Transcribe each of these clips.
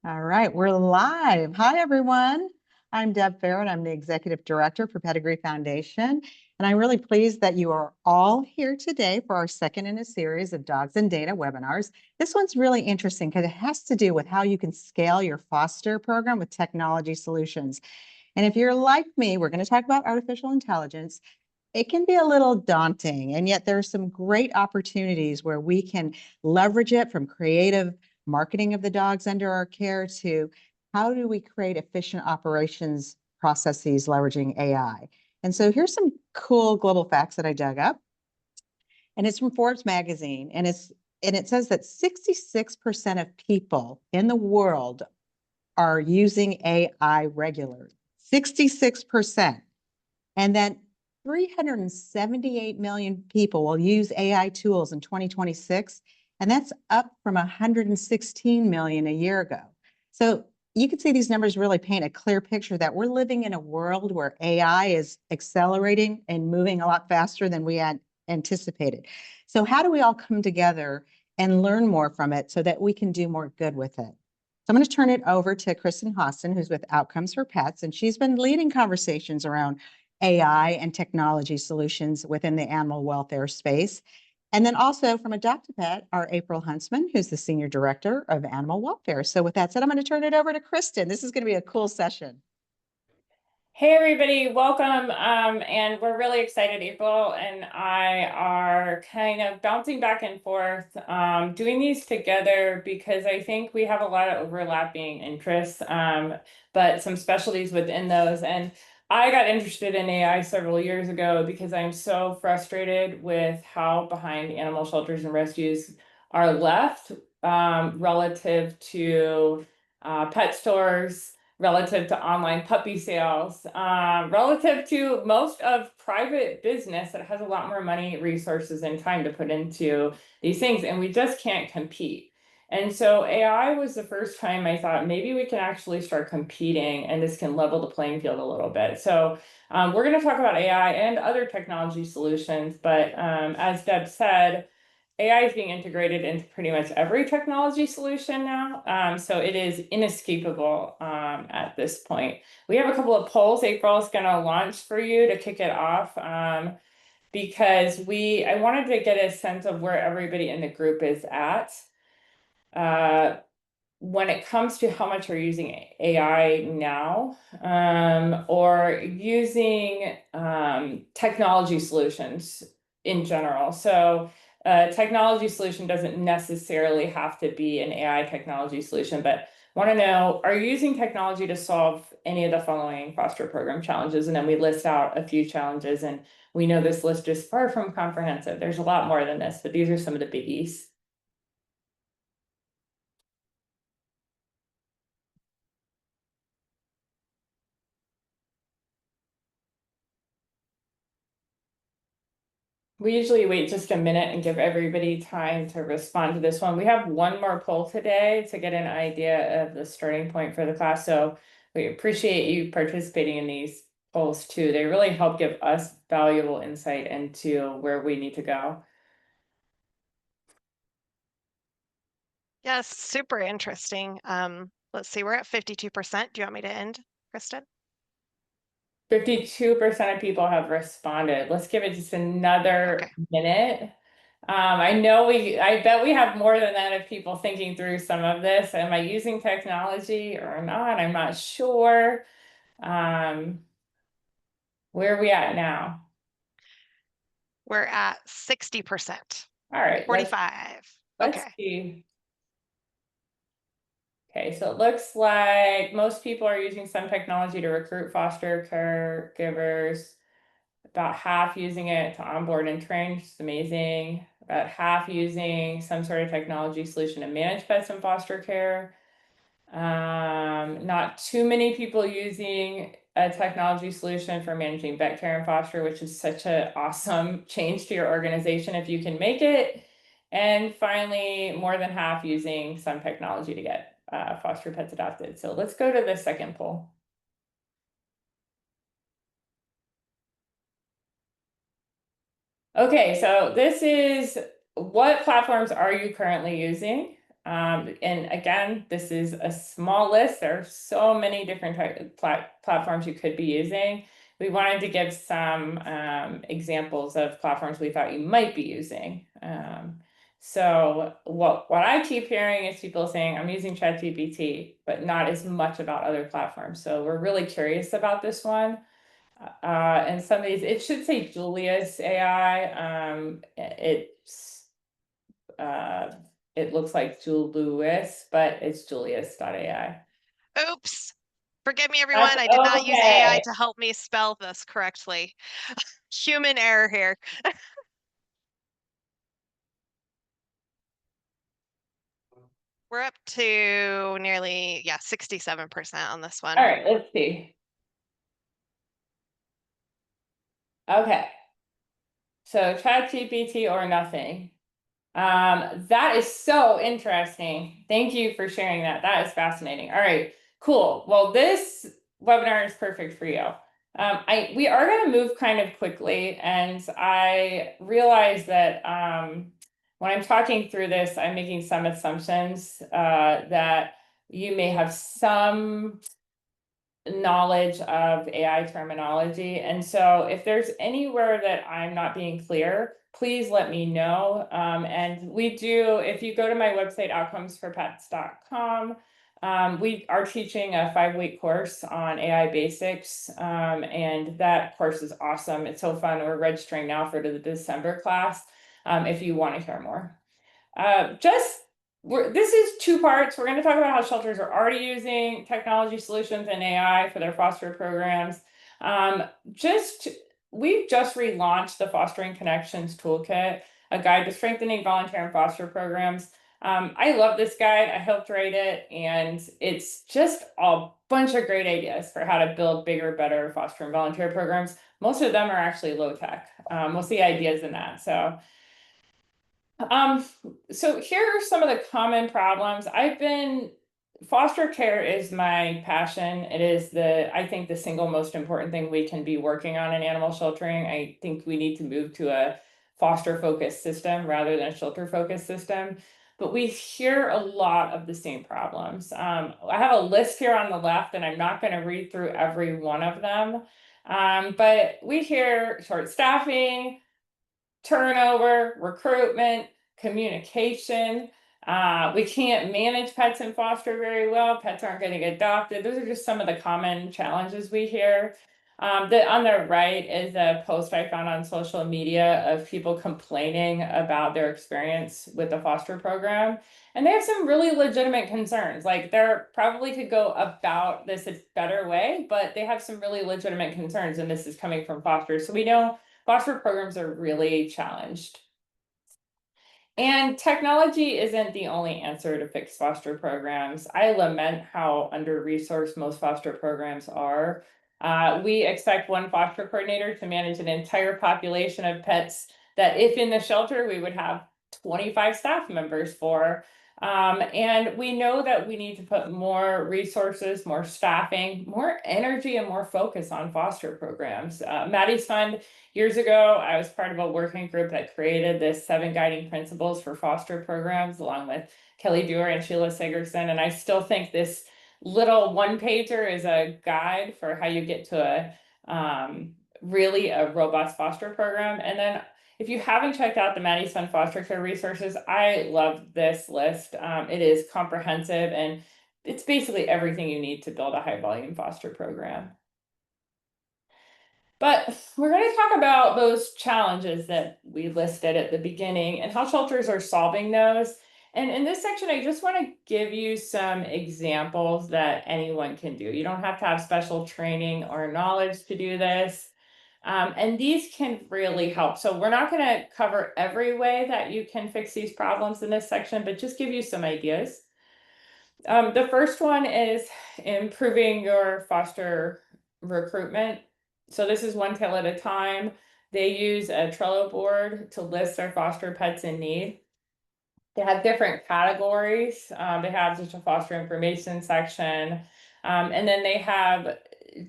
All right, we're live. Hi, everyone. I'm Deb Fair, and I'm the Executive Director for Pedigree Foundation. And I'm really pleased that you are all here today for our second in a series of Dogs and Data webinars. This one's really interesting because it has to do with how you can scale your foster program with technology solutions. And if you're like me, we're going to talk about artificial intelligence. It can be a little daunting, and yet there are some great opportunities where we can leverage it, from creative marketing of the dogs under our care to how do we create efficient operations processes leveraging AI. And so here's some cool global facts that I dug up, and it's from Forbes magazine, and it says that 66% of people in the world are using AI regularly. 66%. And then 378 million people will use AI tools in 2026, and that's up from 116 million a year ago. So you can see these numbers really paint a clear picture that we're living in a world where AI is accelerating and moving a lot faster than we had anticipated. So how do we all come together and learn more from it so that we can do more good with it? So I'm going to turn it over to Kristen Hassen, who's with Outcomes for Pets, and she's been leading conversations around AI and technology solutions within the animal welfare space. And then also from Adopt a Pet, our April Huntsman, who's the Senior Director of Animal Welfare. So with that said, I'm going to turn it over to Kristen. This is going to be a cool session. Hey everybody, welcome. And we're really excited. April and I are kind of bouncing back and forth, doing these together because I think we have a lot of overlapping interests, but some specialties within those. And I got interested in AI several years ago because I'm so frustrated with how behind animal shelters and rescues are left, relative to pet stores, relative to online puppy sales, relative to most of private business that has a lot more money, resources, and time to put into these things, and we just can't compete. And so AI was the first time I thought maybe we can actually start competing and this can level the playing field a little bit. So we're going to talk about AI and other technology solutions, but as Deb said, AI is being integrated into pretty much every technology solution now. So it is inescapable at this point. We have a couple of polls April is going to launch for you to kick it off, because I wanted to get a sense of where everybody in the group is at when it comes to how much you're using AI now, or using technology solutions in general. So technology solution doesn't necessarily have to be an AI technology solution, but want to know, are you using technology to solve any of the following foster program challenges? And then we list out a few challenges, and we know this list is far from comprehensive. There's a lot more than this, but these are some of the biggies. We usually wait just a minute and give everybody time to respond to this one. We have one more poll today to get an idea of the starting point for the class. So we appreciate you participating in these polls too. They really help give us valuable insight into where we need to go. Yes, super interesting. Let's see, we're at 52%. Do you want me to end, Kristen? 52% of people have responded. Let's give it just another minute. I bet we have more than that of people thinking through some of this. Am I using technology or not? I'm not sure. Where are we at now? We're at 60%. All right. 45. Let's see. Okay, so it looks like most people are using some technology to recruit foster caregivers. About half using it to onboard and train, which is amazing. About half using some sort of technology solution to manage pets in foster care. Not too many people using a technology solution for managing vet care and foster, which is such an awesome change to your organization if you can make it. And finally, more than half using some technology to get foster pets adopted. So let's go to the second poll. Okay, so this is what platforms are you currently using? And again, this is a small list. There are so many different platforms you could be using. We wanted to give some examples of platforms we thought you might be using. So what I keep hearing is people saying, I'm using ChatGPT, but not as much about other platforms. So we're really curious about this one. And some of these, it should say Julius AI. It looks like Julius, but it's Julius.ai. Oops. Forgive me, everyone. I did not use AI to help me spell this correctly. Human error here. We're up to nearly, 67% on this one. All right, let's see. Okay. So ChatGPT or nothing. That is so interesting. Thank you for sharing that. That is fascinating. All right, cool. Well, this webinar is perfect for you. We are going to move kind of quickly, and I realize that when I'm talking through this, I'm making some assumptions that you may have some knowledge of AI terminology. And so if there's anywhere that I'm not being clear, please let me know. And we do, if you go to my website, outcomesforpets.com, we are teaching a 5-week course on AI basics. And that course is awesome. It's so fun. We're registering now for the December class if you want to hear more. This is 2 parts. We're going to talk about how shelters are already using technology solutions and AI for their foster programs. We've just relaunched the Fostering Connections Toolkit, a guide to strengthening volunteer and foster programs. I love this guide. I helped write it, and it's just a bunch of great ideas for how to build bigger, better foster and volunteer programs. Most of them are actually low tech. We'll see ideas in that. So here are some of the common problems. Foster care is my passion. It is I think the single most important thing we can be working on in animal sheltering. I think we need to move to a foster focused system rather than a shelter focused system. But we hear a lot of the same problems. I have a list here on the left, and I'm not going to read through every one of them. But we hear short staffing, turnover, recruitment, communication. We can't manage pets in foster very well. Pets aren't getting adopted. Those are just some of the common challenges we hear. On the right is a post I found on social media of people complaining about their experience with the foster program. And they have some really legitimate concerns. Like, there probably could go about this a better way, but they have some really legitimate concerns. And this is coming from fosters. So we know foster programs are really challenged. And technology isn't the only answer to fix foster programs. I lament how under-resourced most foster programs are. We expect one foster coordinator to manage an entire population of pets that, if in the shelter, we would have 25 staff members for. And we know that we need to put more resources, more staffing, more energy, and more focus on foster programs. Maddie's Fund, years ago, I was part of a working group that created this 7 guiding principles for foster programs, along with Kelly Dewar and Sheila Sigerson. And I still think this little 1-pager is a guide for how you get to really a robust foster program. And then, if you haven't checked out the Maddie's Fund foster care resources, I love this list. It is comprehensive, and it's basically everything you need to build a high volume foster program. But we're going to talk about those challenges that we listed at the beginning and how shelters are solving those. And in this section, I just want to give you some examples that anyone can do. You don't have to have special training or knowledge to do this. And these can really help. So we're not going to cover every way that you can fix these problems in this section, but just give you some ideas. The first one is improving your foster recruitment. So this is one tail at a time. They use a Trello board to list their foster pets in need. They have different categories. They have just a foster information section. And then they have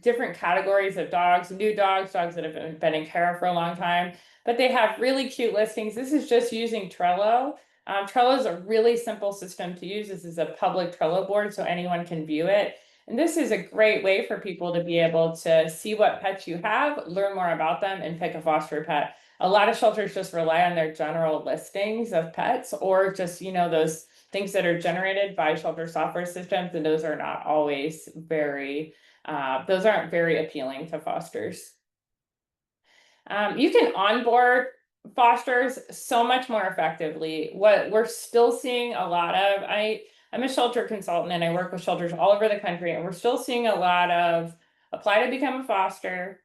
different categories of dogs, new dogs, dogs that have been in care for a long time. But they have really cute listings. This is just using Trello. Trello is a really simple system to use. This is a public Trello board, so anyone can view it. And this is a great way for people to be able to see what pets you have, learn more about them, and pick a foster pet. A lot of shelters just rely on their general listings of pets, or just, those things that are generated by shelter software systems, and those are not always those aren't very appealing to fosters. You can onboard fosters so much more effectively. What we're still seeing a lot of, I'm a shelter consultant and I work with shelters all over the country, and we're still seeing a lot of apply to become a foster,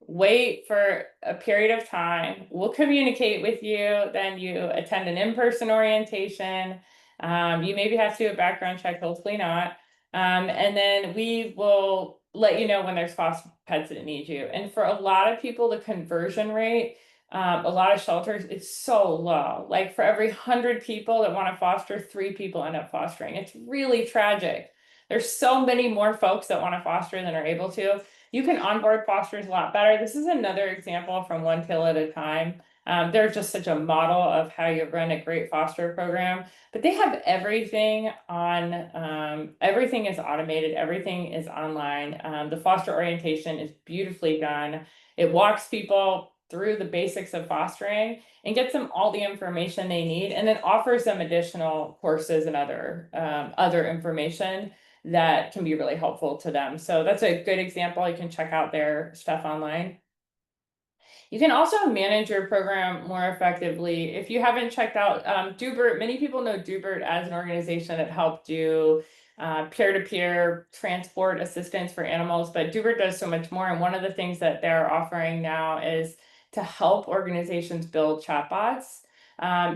wait for a period of time, we'll communicate with you, then you attend an in-person orientation, you maybe have to do a background check, hopefully not, and then we will let you know when there's foster pets that need you. And for a lot of people, the conversion rate, a lot of shelters, it's so low. Like for every 100 people that want to foster, 3 people end up fostering. It's really tragic. There's so many more folks that want to foster than are able to. You can onboard fosters a lot better. This is another example from One Tail at a Time. They're just such a model of how you run a great foster program, but they have everything on, everything is automated, everything is online. The foster orientation is beautifully done. It walks people through the basics of fostering and gets them all the information they need, and then offers them additional courses and other information that can be really helpful to them. So that's a good example. You can check out their stuff online. You can also manage your program more effectively. If you haven't checked out Dubert, many people know Dubert as an organization that helped do peer-to-peer transport assistance for animals, but Dubert does so much more. And one of the things that they're offering now is to help organizations build chatbots.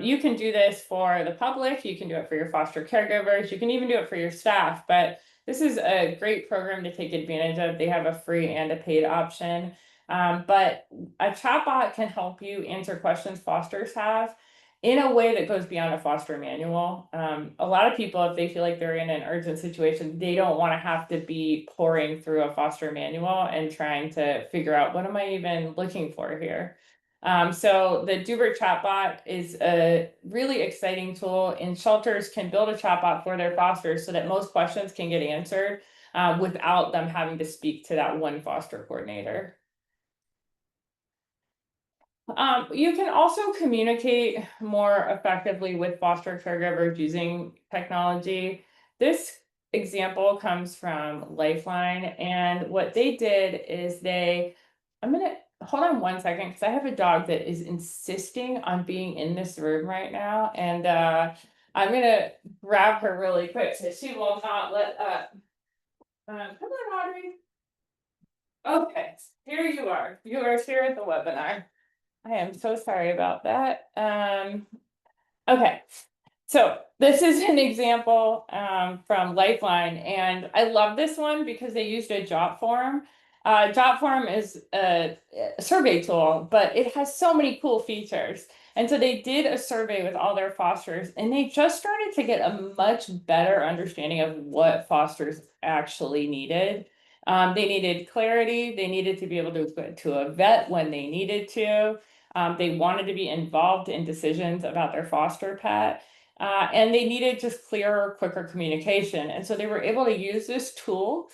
You can do this for the public, you can do it for your foster caregivers, you can even do it for your staff, but this is a great program to take advantage of. They have a free and a paid option. But a chatbot can help you answer questions fosters have in a way that goes beyond a foster manual. A lot of people, if they feel like they're in an urgent situation, they don't want to have to be pouring through a foster manual and trying to figure out, what am I even looking for here? So the Dubert chatbot is a really exciting tool, and shelters can build a chatbot for their fosters so that most questions can get answered without them having to speak to that one foster coordinator. You can also communicate more effectively with foster caregivers using technology. This example comes from Lifeline, and what they did is I'm gonna hold on one second because I have a dog that is insisting on being in this room right now, and I'm gonna grab her really quick so she will not let up. Come on, Audrey. Okay, here you are. You are here at the webinar. I am so sorry about that. Okay, so this is an example from Lifeline, and I love this one because they used a Jot form. Jot form is a survey tool, but it has so many cool features. And so they did a survey with all their fosters, and they just started to get a much better understanding of what fosters actually needed. They needed clarity. They needed to be able to go to a vet when they needed to. They wanted to be involved in decisions about their foster pet. And they needed just clearer, quicker communication. And so they were able to use this tool,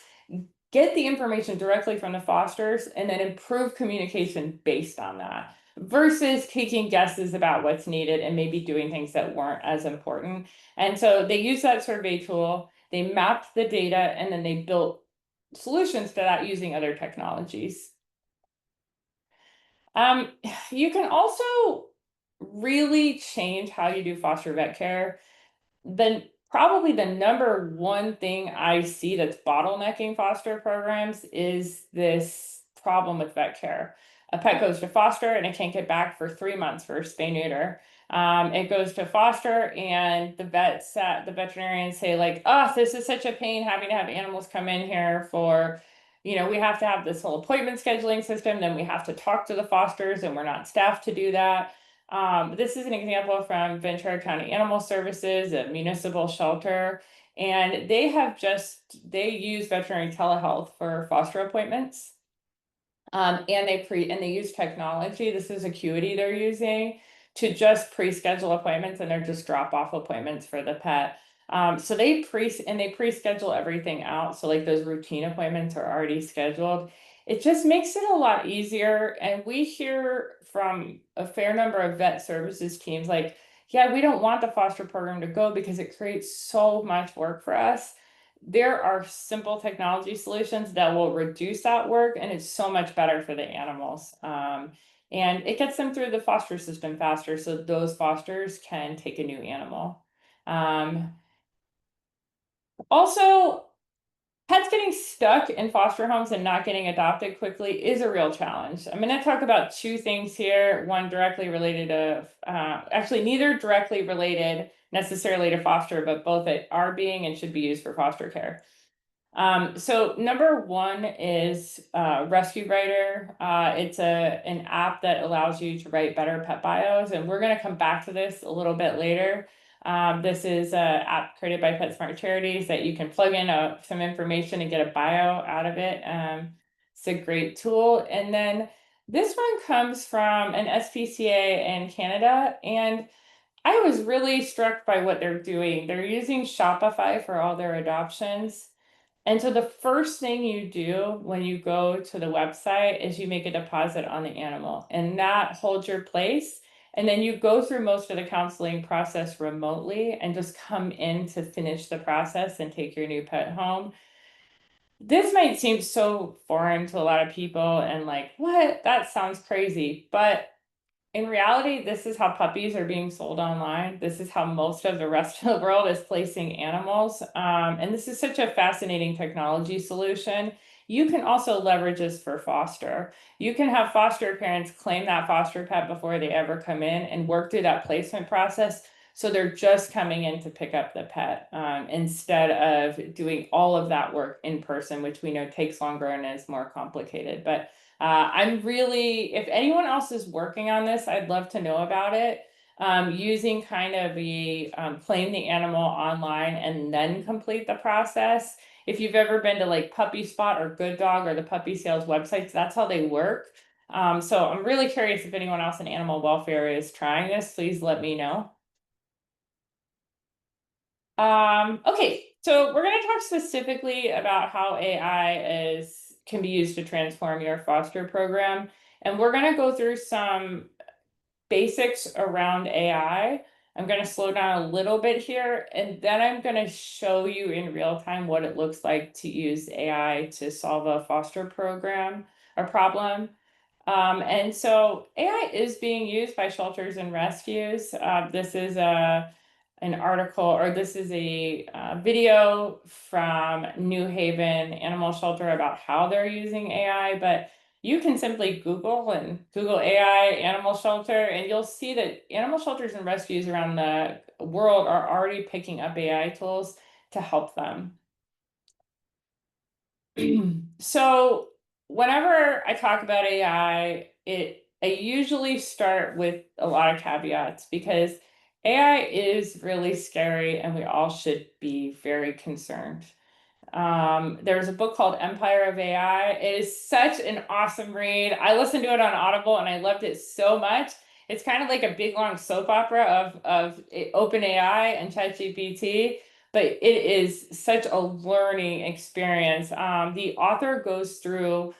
get the information directly from the fosters, and then improve communication based on that, versus taking guesses about what's needed and maybe doing things that weren't as important. And so they used that survey tool, they mapped the data, and then they built solutions to that using other technologies. You can also really change how you do foster vet care. Probably the number one thing I see that's bottlenecking foster programs is this problem with vet care. A pet goes to foster and it can't get back for 3 months for spay neuter. It goes to foster and the veterinarians say like, oh, this is such a pain having to have animals come in here for, we have to have this whole appointment scheduling system, then we have to talk to the fosters and we're not staffed to do that. This is an example from Ventura County Animal Services, a municipal shelter, and they use veterinary telehealth for foster appointments. And they use technology. This is Acuity they're using to just pre-schedule appointments, and they're just drop-off appointments for the pet. So they pre-schedule everything out. So like those routine appointments are already scheduled. It just makes it a lot easier. And we hear from a fair number of vet services teams like, yeah, we don't want the foster program to go because it creates so much work for us. There are simple technology solutions that will reduce that work, and it's so much better for the animals. And it gets them through the foster system faster, so those fosters can take a new animal. Also, pets getting stuck in foster homes and not getting adopted quickly is a real challenge. I'm going to talk about two things here. One directly related to, actually neither directly related necessarily to foster, but both are being and should be used for foster care. So number one is Rescue Writer. It's an app that allows you to write better pet bios, and we're going to come back to this a little bit later. This is an app created by PetSmart Charities that you can plug in some information and get a bio out of it. It's a great tool. And then this one comes from an SPCA in Canada, and I was really struck by what they're doing. They're using Shopify for all their adoptions. And so the first thing you do when you go to the website is you make a deposit on the animal, and that holds your place. And then you go through most of the counseling process remotely and just come in to finish the process and take your new pet home. This might seem so foreign to a lot of people and like, what? That sounds crazy. But in reality, this is how puppies are being sold online. This is how most of the rest of the world is placing animals. And this is such a fascinating technology solution. You can also leverage this for foster. You can have foster parents claim that foster pet before they ever come in and work through that placement process. So they're just coming in to pick up the pet instead of doing all of that work in person, which we know takes longer and is more complicated. But I'm really, if anyone else is working on this, I'd love to know about it. Using kind of the claim the animal online and then complete the process. If you've ever been to like Puppy Spot or Good Dog or the puppy sales websites, that's how they work. So I'm really curious if anyone else in animal welfare is trying this, please let me know. Okay, so we're going to talk specifically about how AI can be used to transform your foster program. And we're going to go through some basics around AI. I'm going to slow down a little bit here, and then I'm going to show you in real time what it looks like to use AI to solve a foster program or problem. And so AI is being used by shelters and rescues. This is an article, or this is a video from New Haven Animal Shelter about how they're using AI, but you can simply Google AI animal shelter, and you'll see that animal shelters and rescues around the world are already picking up AI tools to help them. So whenever I talk about AI, I usually start with a lot of caveats because AI is really scary and we all should be very concerned. There's a book called Empire of AI. It is such an awesome read. I listened to it on Audible and I loved it so much. It's kind of like a big long soap opera of OpenAI and ChatGPT, but it is such a learning experience. The author goes through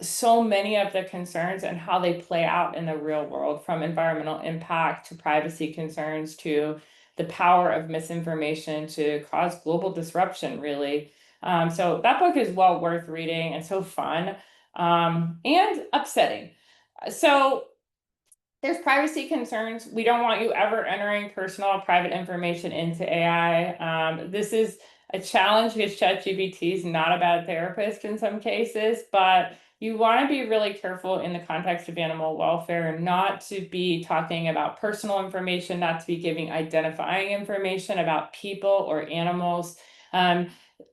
so many of the concerns and how they play out in the real world, from environmental impact to privacy concerns to the power of misinformation to cause global disruption, really. So that book is well worth reading and so fun and upsetting. So there's privacy concerns. We don't want you ever entering personal private information into AI. This is a challenge because ChatGPT is not a bad therapist in some cases, but you want to be really careful in the context of animal welfare, not to be talking about personal information, not to be giving identifying information about people or animals.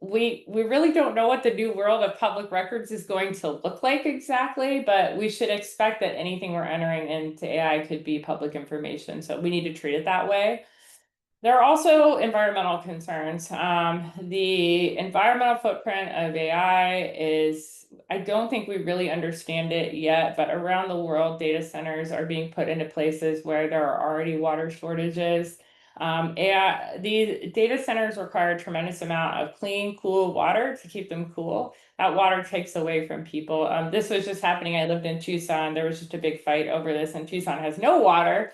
We really don't know what the new world of public records is going to look like exactly, but we should expect that anything we're entering into AI could be public information. So we need to treat it that way. There are also environmental concerns. The environmental footprint of AI is I don't think we really understand it yet, but around the world, data centers are being put into places where there are already water shortages. These data centers require a tremendous amount of clean, cool water to keep them cool. That water takes away from people. This was just happening. I lived in Tucson. There was just a big fight over this, and Tucson has no water.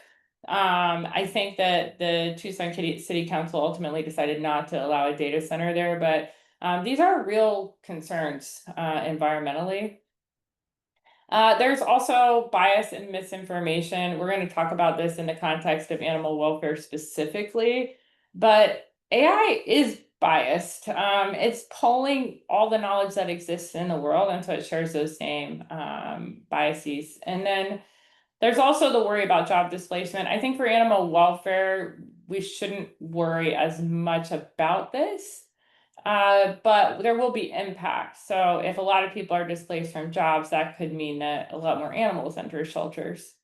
I think that the Tucson City Council ultimately decided not to allow a data center there, but these are real concerns environmentally. There's also bias and misinformation. We're going to talk about this in the context of animal welfare specifically, but AI is biased. It's pulling all the knowledge that exists in the world, and so it shares those same biases. And then there's also the worry about job displacement. I think for animal welfare, we shouldn't worry as much about this. But there will be impact. So if a lot of people are displaced from jobs, that could mean that a lot more animals enter shelters.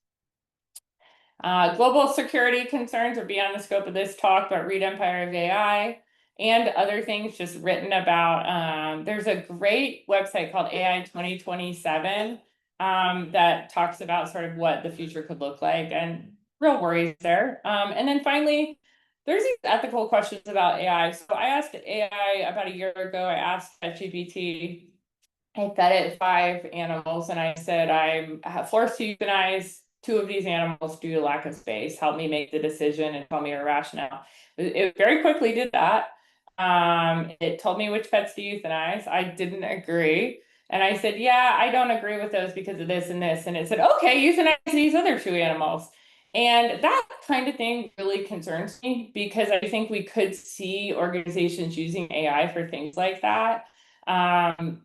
Global security concerns are beyond the scope of this talk, but read Empire of AI and other things just written about. There's a great website called AI 2027 that talks about sort of what the future could look like, and real worries there. And then finally, there's these ethical questions about AI. So I asked AI about a year ago, I asked ChatGPT, I fed it 5 animals and I said, I'm forced to euthanize 2 of these animals due to lack of space. Help me make the decision and tell me a rationale. It very quickly did that. It told me which pets to euthanize. I didn't agree. And I said, yeah, I don't agree with those because of this and this. And it said, okay, euthanize these other 2 animals. And that kind of thing really concerns me because I think we could see organizations using AI for things like that. And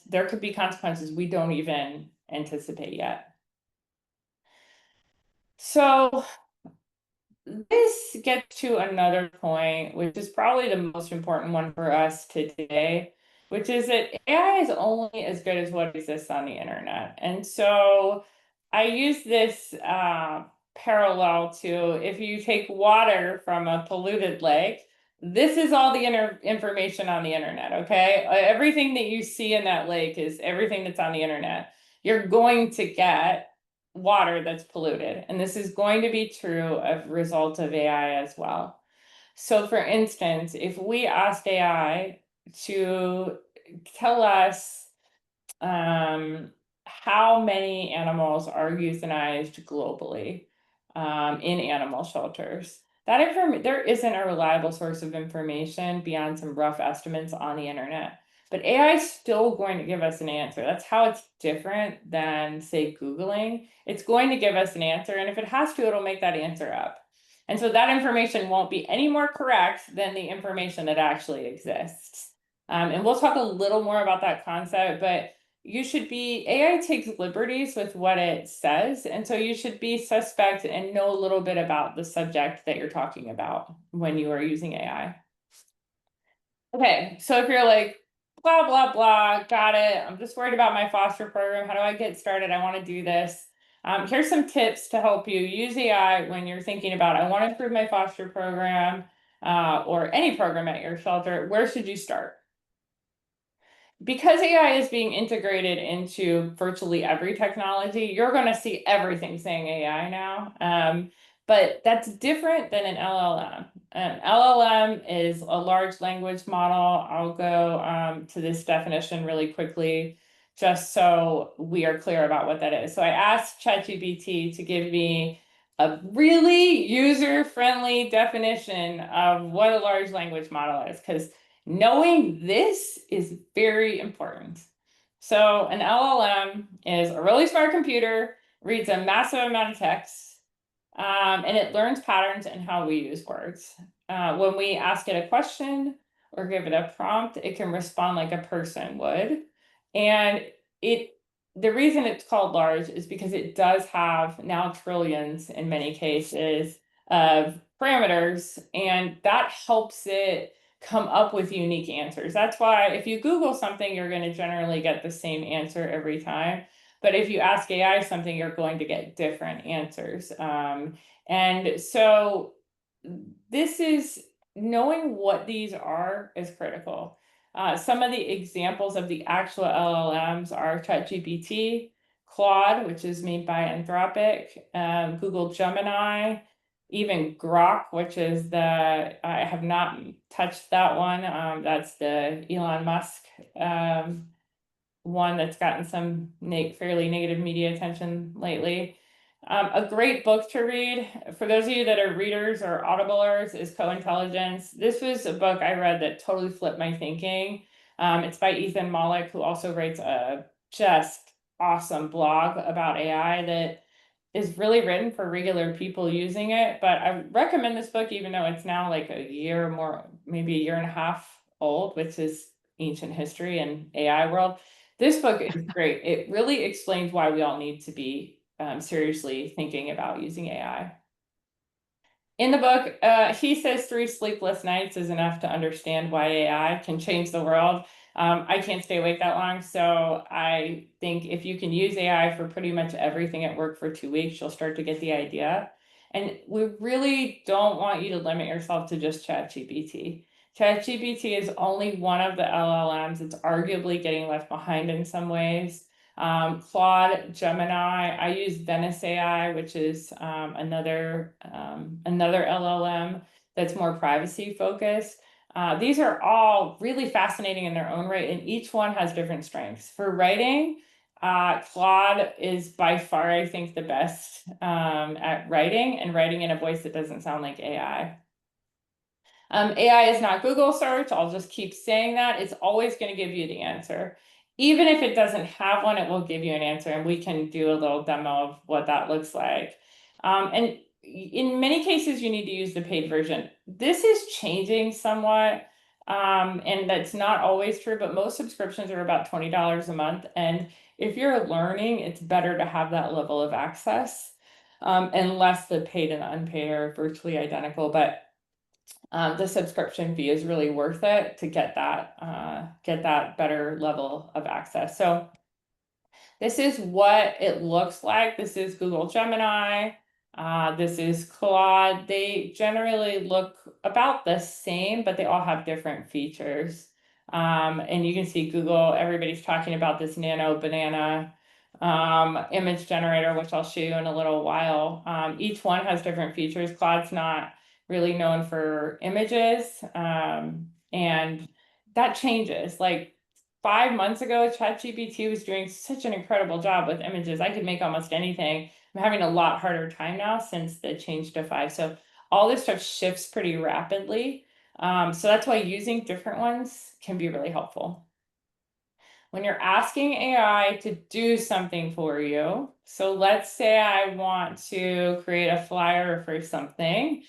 there could be consequences we don't even anticipate yet. So this gets to another point, which is probably the most important one for us today, which is that AI is only as good as what exists on the internet. And so I use this parallel to if you take water from a polluted lake, this is all the information on the internet, okay? Everything that you see in that lake is everything that's on the internet. You're going to get water that's polluted. And this is going to be true as a result of AI as well. So for instance, if we asked AI to tell us how many animals are euthanized globally in animal shelters, there isn't a reliable source of information beyond some rough estimates on the internet. But AI is still going to give us an answer. That's how it's different than, say, Googling. It's going to give us an answer, and if it has to, it'll make that answer up. And so that information won't be any more correct than the information that actually exists. And we'll talk a little more about that concept, but AI takes liberties with what it says, and so you should be suspect and know a little bit about the subject that you're talking about when you are using AI. Okay, so if you're like, blah, blah, blah, got it, I'm just worried about my foster program, how do I get started? I want to do this. Here's some tips to help you use AI when you're thinking about, I want to improve my foster program or any program at your shelter. Where should you start? Because AI is being integrated into virtually every technology, you're going to see everything saying AI now. But that's different than an LLM. An LLM is a large language model. I'll go to this definition really quickly, just so we are clear about what that is. So I asked ChatGPT to give me a really user-friendly definition of what a large language model is, because knowing this is very important. So an LLM is a really smart computer, reads a massive amount of text, and it learns patterns in how we use words. When we ask it a question or give it a prompt, it can respond like a person would. And the reason it's called large is because it does have now trillions in many cases of parameters, and that helps it come up with unique answers. That's why if you Google something, you're going to generally get the same answer every time. But if you ask AI something, you're going to get different answers. And so this is knowing what these are is critical. Some of the examples of the actual LLMs are ChatGPT, Claude, which is made by Anthropic, Google Gemini, even Grok, which is I have not touched that one. That's the Elon Musk one that's gotten some fairly negative media attention lately. A great book to read for those of you that are readers or audiblers is Co-Intelligence. This was a book I read that totally flipped my thinking. It's by Ethan Mollick, who also writes a just awesome blog about AI that is really written for regular people using it. But I recommend this book, even though it's now like a year or more, maybe a year and a half old, which is ancient history and AI world. This book is great. It really explains why we all need to be seriously thinking about using AI. In the book, he says 3 sleepless nights is enough to understand why AI can change the world. I can't stay awake that long, so I think if you can use AI for pretty much everything at work for 2 weeks, you'll start to get the idea. And we really don't want you to limit yourself to just ChatGPT. ChatGPT is only one of the LLMs. It's arguably getting left behind in some ways. Claude, Gemini, I use Venice AI, which is another LLM that's more privacy focused. These are all really fascinating in their own right, and each one has different strengths. For writing, Claude is by far, I think, the best at writing and writing in a voice that doesn't sound like AI. AI is not Google search. I'll just keep saying that. It's always going to give you the answer. Even if it doesn't have one, it will give you an answer, and we can do a little demo of what that looks like. And in many cases, you need to use the paid version. This is changing somewhat, and that's not always true, but most subscriptions are about $20 a month. And if you're learning, it's better to have that level of access, unless the paid and unpaid are virtually identical. But the subscription fee is really worth it to get that better level of access. So this is what it looks like. This is Google Gemini. This is Claude. They generally look about the same, but they all have different features. And you can see Google, everybody's talking about this nano banana image generator, which I'll show you in a little while. Each one has different features. Claude's not really known for images, and that changes. Like 5 months ago, ChatGPT was doing such an incredible job with images. I could make almost anything. I'm having a lot harder time now since the change to 5. So all this stuff shifts pretty rapidly. So that's why using different ones can be really helpful. When you're asking AI to do something for you, so let's say I want to create a flyer for something,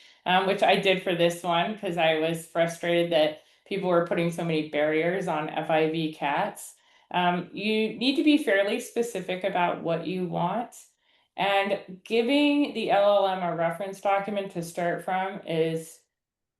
which I did for this one because I was frustrated that people were putting so many barriers on FIV cats. You need to be fairly specific about what you want, and giving the LLM a reference document to start from is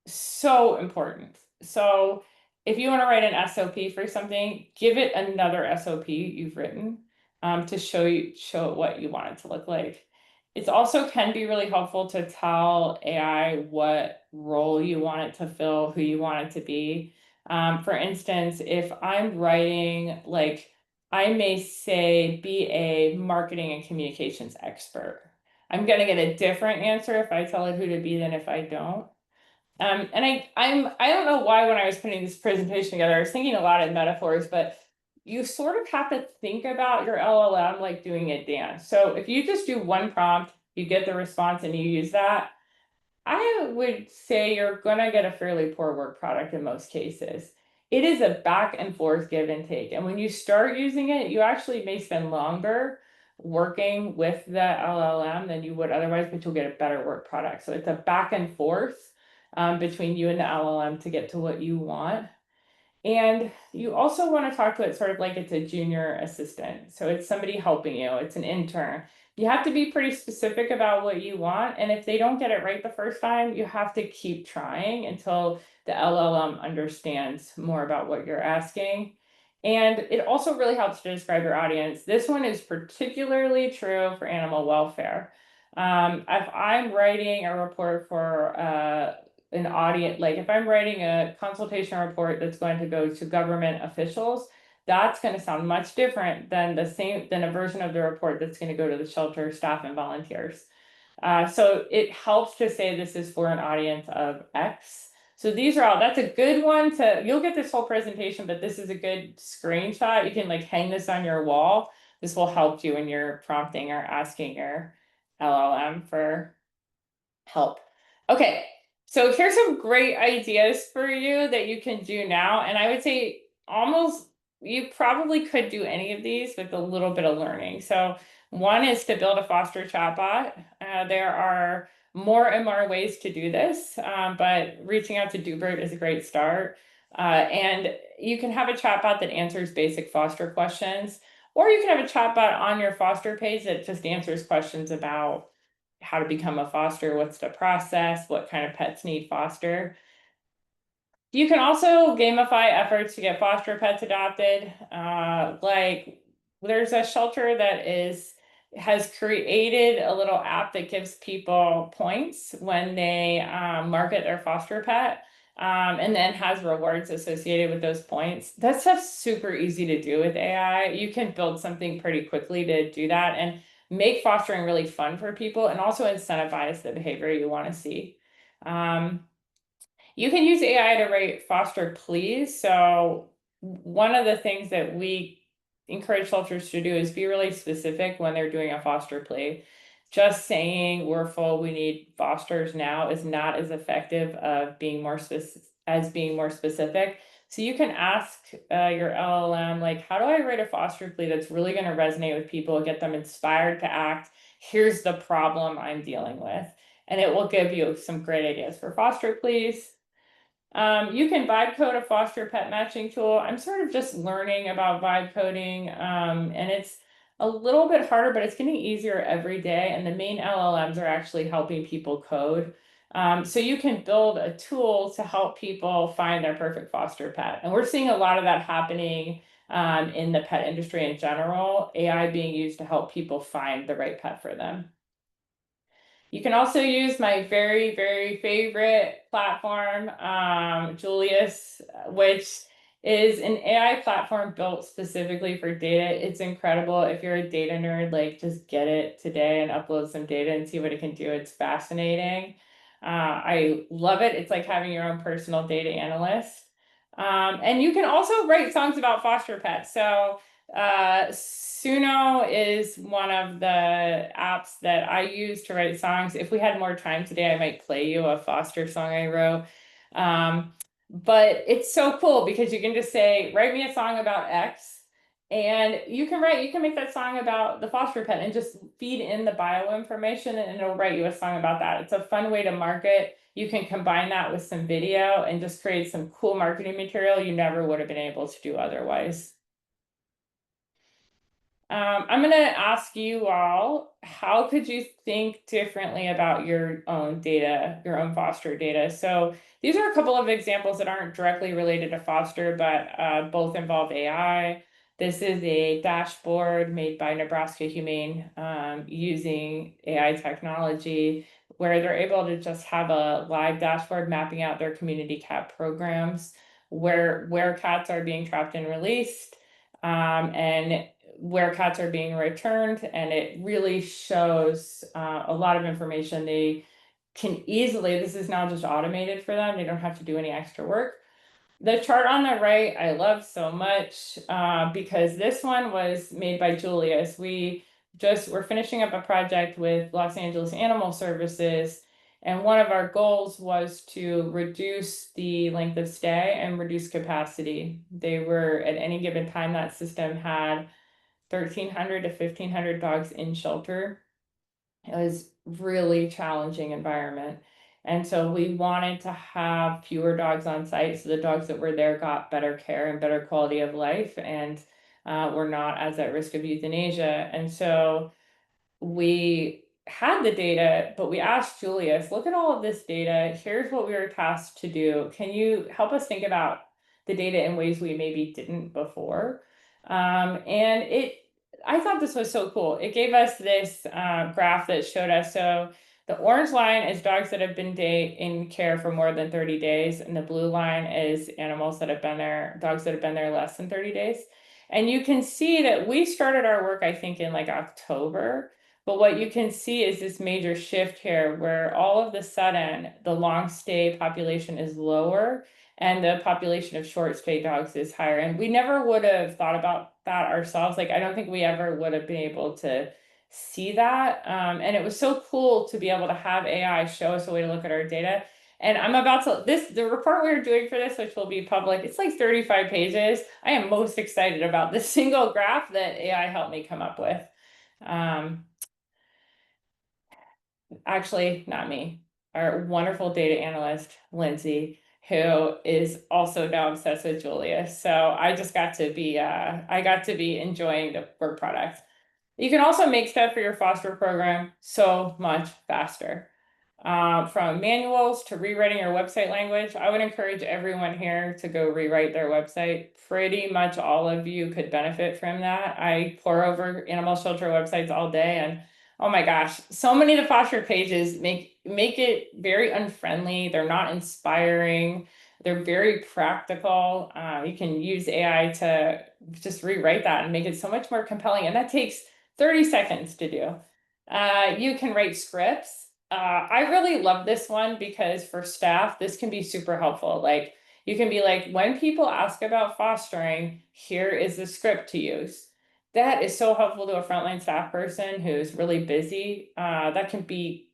so important. So if you want to write an SOP for something, give it another SOP you've written to show it what you want it to look like. It also can be really helpful to tell AI what role you want it to fill, who you want it to be. For instance, if I'm writing, like, I may say be a marketing and communications expert. I'm going to get a different answer if I tell it who to be than if I don't. And I don't know why when I was putting this presentation together, I was thinking a lot in metaphors, but you sort of have to think about your LLM like doing a dance. So if you just do one prompt, you get the response and you use that, I would say you're gonna get a fairly poor work product in most cases. It is a back and forth give and take. And when you start using it, you actually may spend longer working with the LLM than you would otherwise, but you'll get a better work product. So it's a back and forth between you and the LLM to get to what you want. And you also want to talk to it sort of like it's a junior assistant. So it's somebody helping you, it's an intern. You have to be pretty specific about what you want. And if they don't get it right the first time, you have to keep trying until the LLM understands more about what you're asking. And it also really helps to describe your audience. This one is particularly true for animal welfare. If I'm writing a report for an audience, like if I'm writing a consultation report that's going to go to government officials, that's going to sound much different than a version of the report that's going to go to the shelter staff and volunteers. So it helps to say this is for an audience of X. So these are all, that's a good one you'll get this whole presentation, but this is a good screenshot. You can like hang this on your wall. This will help you when you're prompting or asking your LLM for help. Okay, so here's some great ideas for you that you can do now. And I would say you probably could do any of these with a little bit of learning. So one is to build a foster chatbot. There are more and more ways to do this, but reaching out to Dubert is a great start. And you can have a chatbot that answers basic foster questions, or you can have a chatbot on your foster page that just answers questions about how to become a foster, what's the process, what kind of pets need foster. You can also gamify efforts to get foster pets adopted. Like there's a shelter that has created a little app that gives people points when they market their foster pet, and then has rewards associated with those points. That stuff's super easy to do with AI. You can build something pretty quickly to do that and make fostering really fun for people, and also incentivize the behavior you want to see. You can use AI to rate foster pleas. So one of the things that we encourage shelters to do is be really specific when they're doing a foster plea. Just saying we're full, we need fosters now is not as effective of being more specific. So you can ask your LLM, like, how do I write a foster plea that's really going to resonate with people, get them inspired to act? Here's the problem I'm dealing with. And it will give you some great ideas for foster pleas. You can vibe code a foster pet matching tool. I'm sort of just learning about vibe coding, and it's a little bit harder, but it's getting easier every day. And the main LLMs are actually helping people code. So you can build a tool to help people find their perfect foster pet. And we're seeing a lot of that happening in the pet industry in general, AI being used to help people find the right pet for them. You can also use my very, very favorite platform, Julius, which is an AI platform built specifically for data. It's incredible. If you're a data nerd, like just get it today and upload some data and see what it can do. It's fascinating. I love it. It's like having your own personal data analyst. And you can also write songs about foster pets. So Suno is one of the apps that I use to write songs. If we had more time today, I might play you a foster song I wrote. But it's so cool because you can just say, write me a song about X, and you can make that song about the foster pet and just feed in the bio information and it'll write you a song about that. It's a fun way to market. You can combine that with some video and just create some cool marketing material you never would have been able to do otherwise. I'm going to ask you all, how could you think differently about your own data, your own foster data? So these are a couple of examples that aren't directly related to foster, but both involve AI. This is a dashboard made by Nebraska Humane using AI technology, where they're able to just have a live dashboard mapping out their community cat programs, where cats are being trapped and released, and where cats are being returned, and it really shows a lot of information. They can easily, this is now just automated for them. They don't have to do any extra work. The chart on the right, I love so much because this one was made by Julius. We're finishing up a project with Los Angeles Animal Services, and one of our goals was to reduce the length of stay and reduce capacity. They were, at any given time, that system had 1,300 to 1,500 dogs in shelter. It was really challenging environment. And so we wanted to have fewer dogs on site, so the dogs that were there got better care and better quality of life, and were not as at risk of euthanasia. And so we had the data, but we asked Julius, look at all of this data. Here's what we were tasked to do. Can you help us think about the data in ways we maybe didn't before? I thought this was so cool. It gave us this graph that showed us, so The orange line is dogs that have been in care for more than 30 days, and the blue line is animals that have been there, dogs that have been there less than 30 days. And you can see that we started our work, I think, in like October. But what you can see is this major shift here where all of the sudden the long stay population is lower and the population of short stay dogs is higher. And we never would have thought about that ourselves. Like, I don't think we ever would have been able to see that. And it was so cool to be able to have AI show us a way to look at our data. And I'm about to, the report we're doing for this, which will be public, it's like 35 pages. I am most excited about this single graph that AI helped me come up with. Actually, not me, our wonderful data analyst, Lindsay, who is also now obsessed with Julia. So I just got to be, I got to be enjoying the work product. You can also make stuff for your foster program so much faster. From manuals to rewriting your website language, I would encourage everyone here to go rewrite their website. Pretty much all of you could benefit from that. I pour over animal shelter websites all day, and oh my gosh, so many of the foster pages make it very unfriendly. They're not inspiring. They're very practical. You can use AI to just rewrite that and make it so much more compelling, and that takes 30 seconds to do. You can write scripts. I really love this one because for staff, this can be super helpful. Like, you can be like, when people ask about fostering, here is the script to use. That is so helpful to a frontline staff person who's really busy. That can be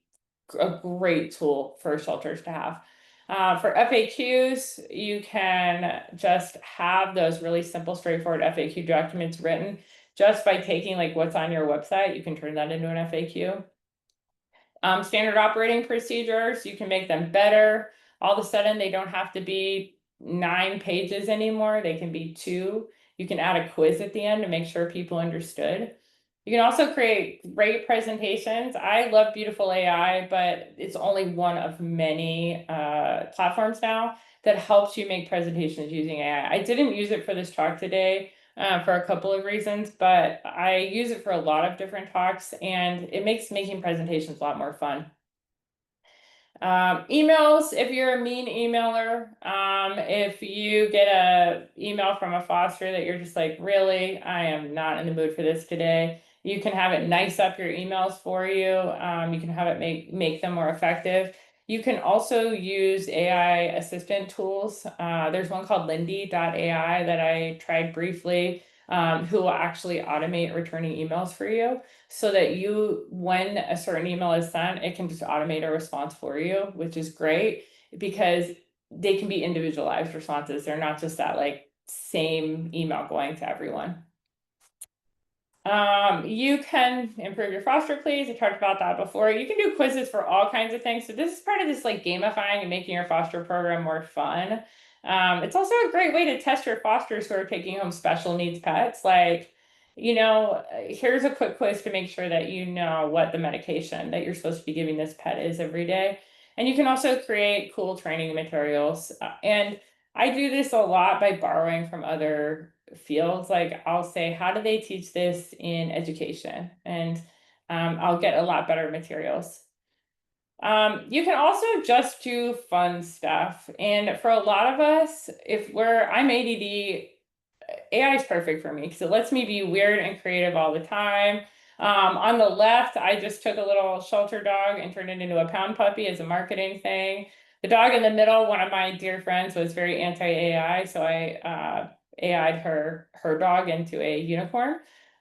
a great tool for shelters to have. For FAQs, you can just have those really simple, straightforward FAQ documents written just by taking like what's on your website. You can turn that into an FAQ. Standard operating procedures, you can make them better. All of a sudden, they don't have to be 9 pages anymore. They can be 2. You can add a quiz at the end to make sure people understood. You can also create great presentations. I love Beautiful AI, but it's only one of many platforms now that helps you make presentations using AI. I didn't use it for this talk today for a couple of reasons, but I use it for a lot of different talks, and it makes making presentations a lot more fun. Emails, if you're a mean emailer, if you get a email from a foster that you're just like, really, I am not in the mood for this today, you can have it nice up your emails for you. You can have it make them more effective. You can also use AI assistant tools. There's one called Lindy.ai that I tried briefly, who will actually automate returning emails for you so that when a certain email is sent, it can just automate a response for you, which is great because they can be individualized responses. They're not just that like same email going to everyone. You can improve your foster pleas. I talked about that before. You can do quizzes for all kinds of things. So this is part of this like gamifying and making your foster program more fun. It's also a great way to test your fosters who are taking home special needs pets. Like, here's a quick quiz to make sure that you know what the medication that you're supposed to be giving this pet is every day. And you can also create cool training materials. And I do this a lot by borrowing from other fields. Like, I'll say, how do they teach this in education? And I'll get a lot better materials. You can also just do fun stuff. And for a lot of us, I'm ADD, AI is perfect for me because it lets me be weird and creative all the time. On the left, I just took a little shelter dog and turned it into a pound puppy as a marketing thing. The dog in the middle, one of my dear friends, was very anti-AI, so I AI'd her dog into a unicorn.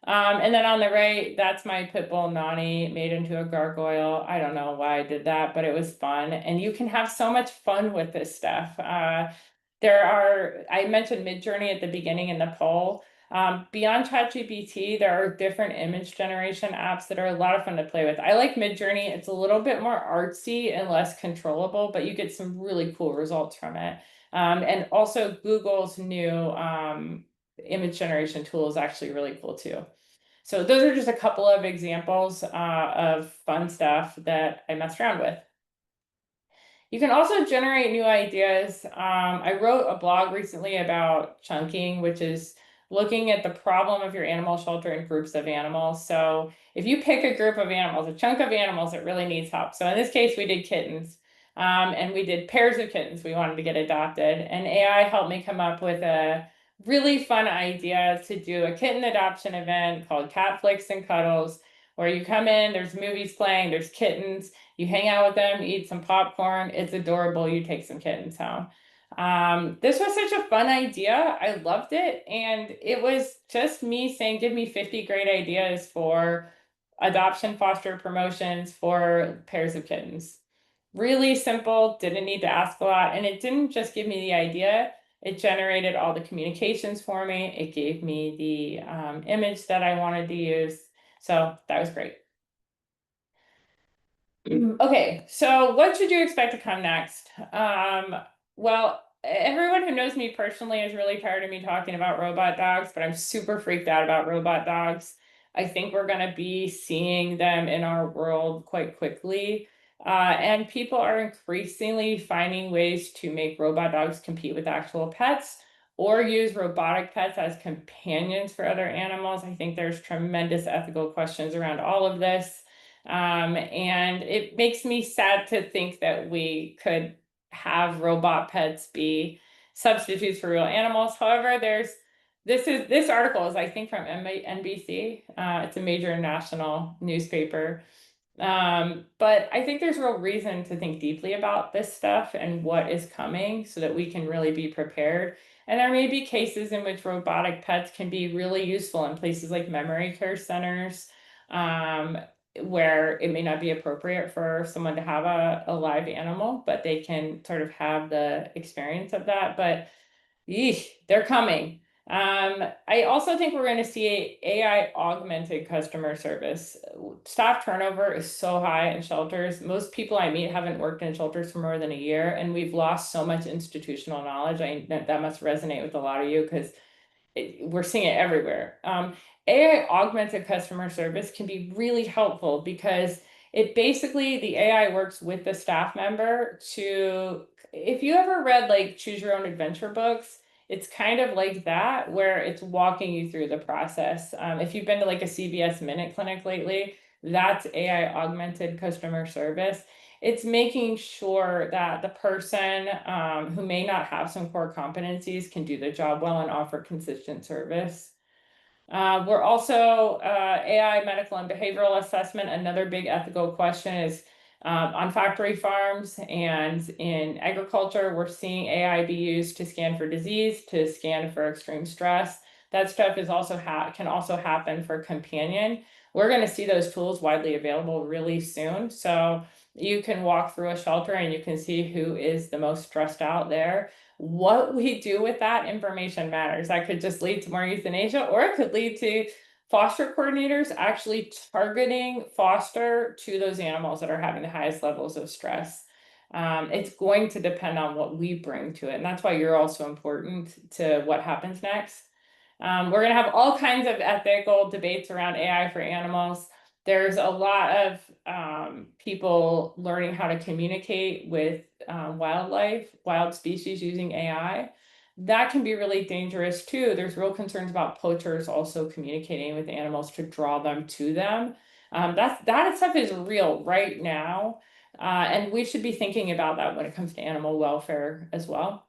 And then on the right, that's my pit bull Nani made into a gargoyle. I don't know why I did that, but it was fun. And you can have so much fun with this stuff. I mentioned Midjourney at the beginning in the poll. Beyond ChatGPT, there are different image generation apps that are a lot of fun to play with. I like Midjourney. It's a little bit more artsy and less controllable, but you get some really cool results from it. And also Google's new image generation tool is actually really cool too. So those are just a couple of examples of fun stuff that I messed around with. You can also generate new ideas. I wrote a blog recently about chunking, which is looking at the problem of your animal shelter in groups of animals. So if you pick a group of animals, a chunk of animals that really needs help. So in this case, we did kittens. And we did pairs of kittens we wanted to get adopted. And AI helped me come up with a really fun idea to do a kitten adoption event called Cat Flicks and Cuddles, where you come in, there's movies playing, there's kittens, you hang out with them, eat some popcorn. It's adorable. You take some kittens home. This was such a fun idea. I loved it. And it was just me saying, give me 50 great ideas for adoption, foster promotions for pairs of kittens. Really simple, didn't need to ask a lot. And it didn't just give me the idea, it generated all the communications for me. It gave me the image that I wanted to use. So that was great. Okay, so what should you expect to come next? Well, everyone who knows me personally is really tired of me talking about robot dogs, but I'm super freaked out about robot dogs. I think we're going to be seeing them in our world quite quickly. And people are increasingly finding ways to make robot dogs compete with actual pets or use robotic pets as companions for other animals. I think there's tremendous ethical questions around all of this. And it makes me sad to think that we could have robot pets be substitutes for real animals. However, this article is, I think, from NBC. It's a major national newspaper. But I think there's real reason to think deeply about this stuff and what is coming so that we can really be prepared. And there may be cases in which robotic pets can be really useful in places like memory care centers, where it may not be appropriate for someone to have a live animal, but they can sort of have the experience of that. But they're coming. I also think we're going to see AI augmented customer service. Staff turnover is so high in shelters. Most people I meet haven't worked in shelters for more than a year, and we've lost so much institutional knowledge. That must resonate with a lot of you because we're seeing it everywhere. AI augmented customer service can be really helpful because the AI works with the staff member to, if you ever read like Choose Your Own Adventure books, it's kind of like that where it's walking you through the process. If you've been to like a CVS Minute Clinic lately, that's AI augmented customer service. It's making sure that the person who may not have some core competencies can do the job well and offer consistent service. We're also AI medical and behavioral assessment. Another big ethical question is on factory farms and in agriculture, we're seeing AI be used to scan for disease, to scan for extreme stress. That stuff is also can also happen for companion. We're going to see those tools widely available really soon. So you can walk through a shelter and you can see who is the most stressed out there. What we do with that information matters. That could just lead to more euthanasia, or it could lead to foster coordinators actually targeting foster to those animals that are having the highest levels of stress. It's going to depend on what we bring to it. And that's why you're also important to what happens next. We're going to have all kinds of ethical debates around AI for animals. There's a lot of people learning how to communicate with wild species using AI. That can be really dangerous too. There's real concerns about poachers also communicating with animals to draw them to them. That stuff is real right now. And we should be thinking about that when it comes to animal welfare as well.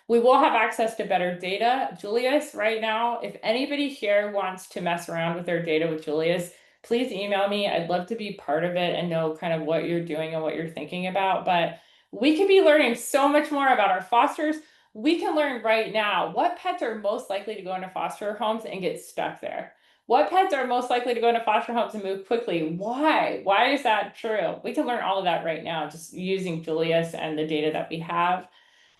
We will have access to better data. Julius, right now, if anybody here wants to mess around with their data with Julius, please email me. I'd love to be part of it and know kind of what you're doing and what you're thinking about. But we could be learning so much more about our fosters. We can learn right now what pets are most likely to go into foster homes and get stuck there. What pets are most likely to go into foster homes and move quickly? Why? Why is that true? We can learn all of that right now just using Julius and the data that we have.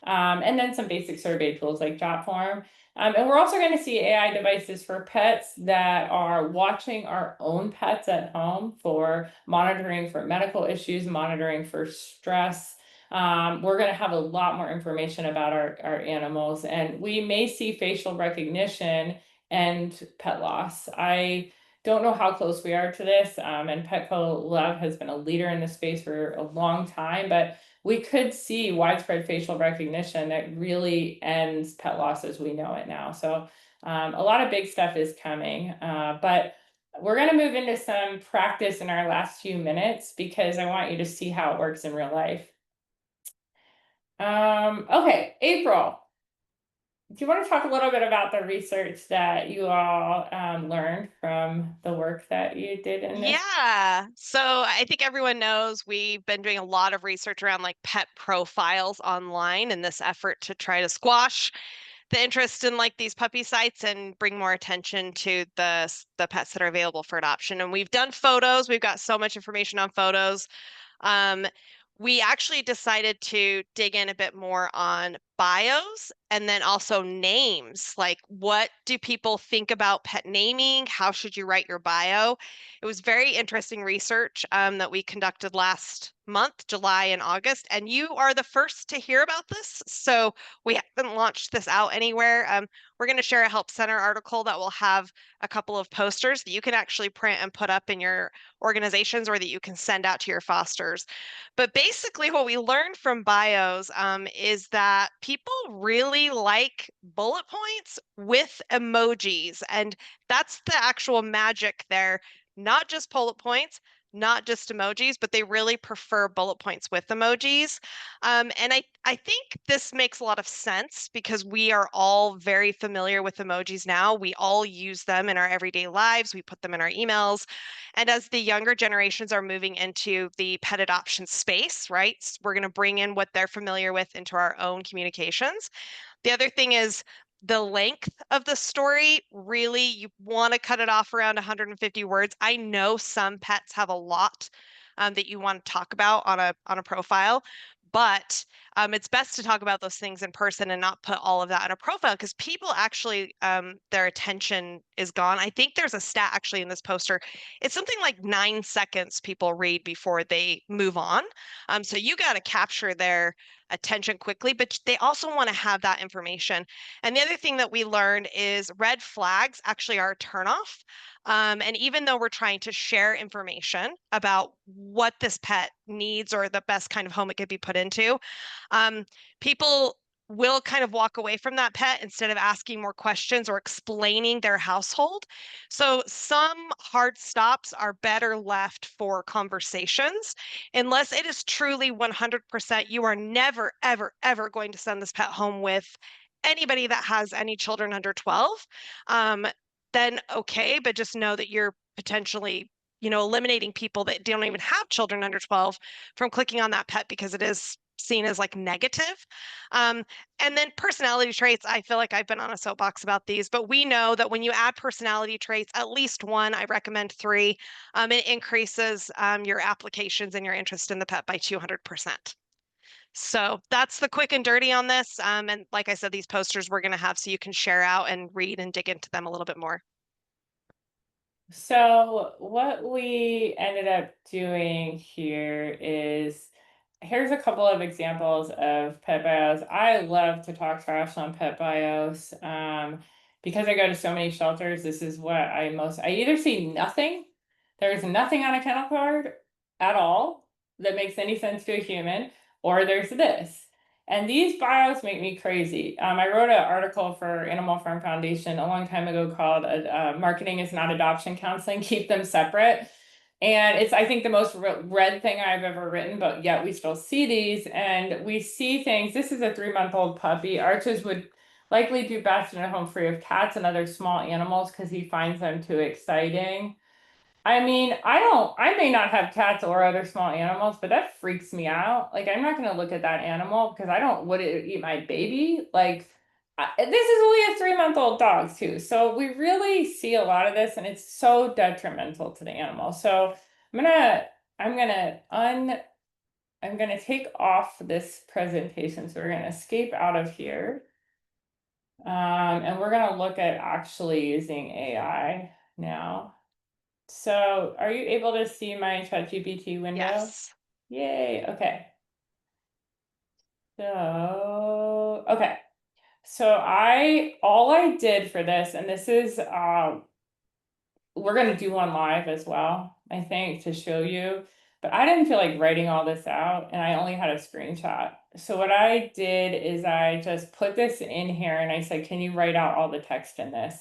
And then some basic survey tools like Jotform. And we're also going to see AI devices for pets that are watching our own pets at home for monitoring for medical issues, monitoring for stress. We're going to have a lot more information about our animals, and we may see facial recognition and pet loss. I don't know how close we are to this, and Petco Love has been a leader in this space for a long time, but we could see widespread facial recognition that really ends pet loss as we know it now. So a lot of big stuff is coming, but we're going to move into some practice in our last few minutes because I want you to see how it works in real life. Okay, April, do you want to talk a little bit about the research that you all learned from the work that you did in this? Yeah. So I think everyone knows we've been doing a lot of research around like pet profiles online in this effort to try to squash the interest in like these puppy sites and bring more attention to the pets that are available for adoption. And we've done photos. We've got so much information on photos. We actually decided to dig in a bit more on bios and then also names. Like, what do people think about pet naming? How should you write your bio? It was very interesting research that we conducted last month, July and August, and you are the first to hear about this. So we haven't launched this out anywhere. We're going to share a Help Center article that will have a couple of posters that you can actually print and put up in your organizations or that you can send out to your fosters. But basically, what we learned from bios is that people really like bullet points with emojis. And that's the actual magic there. Not just bullet points, not just emojis, but they really prefer bullet points with emojis. And I think this makes a lot of sense because we are all very familiar with emojis now. We all use them in our everyday lives. We put them in our emails. And as the younger generations are moving into the pet adoption space, right, we're going to bring in what they're familiar with into our own communications. The other thing is the length of the story. Really, you want to cut it off around 150 words. I know some pets have a lot that you want to talk about on a profile, but it's best to talk about those things in person and not put all of that in a profile because people actually their attention is gone. I think there's a stat actually in this poster. It's something like 9 seconds people read before they move on. So you got to capture their attention quickly, but they also want to have that information. And the other thing that we learned is red flags actually are a turnoff. And even though we're trying to share information about what this pet needs or the best kind of home it could be put into, people will kind of walk away from that pet instead of asking more questions or explaining their household. So some hard stops are better left for conversations. Unless it is truly 100%, you are never, ever, ever going to send this pet home with anybody that has any children under 12. Then okay, but just know that you're potentially, eliminating people that don't even have children under 12 from clicking on that pet because it is seen as like negative. And then personality traits, I feel like I've been on a soapbox about these, but we know that when you add personality traits, at least one, I recommend 3, it increases your applications and your interest in the pet by 200%. So that's the quick and dirty on this. And like I said, these posters we're going to have so you can share out and read and dig into them a little bit more. So what we ended up doing here is, here's a couple of examples of pet bios. I love to talk trash on pet bios. Because I go to so many shelters, this is what I either see nothing, there's nothing on a kennel card at all that makes any sense to a human, or there's this. And these bios make me crazy. I wrote an article for Animal Farm Foundation a long time ago called Marketing is Not Adoption Counseling, Keep Them Separate. And it's, I think, the most read thing I've ever written, but yet we still see these and we see things. This is a 3-month-old puppy. Arches would likely do best in a home free of cats and other small animals because he finds them too exciting. I mean, I may not have cats or other small animals, but that freaks me out. Like, I'm not going to look at that animal because would it eat my baby? Like, this is only a 3-month-old dog too. So we really see a lot of this and it's so detrimental to the animal. So I'm gonna take off this presentation. So we're going to escape out of here. And we're going to look at actually using AI now. So are you able to see my ChatGPT window? Yes. Yay. Okay. So, okay. So all I did for this, and this is, we're going to do one live as well, I think, to show you. but I didn't feel like writing all this out and I only had a screenshot. So what I did is I just put this in here and I said, can you write out all the text in this?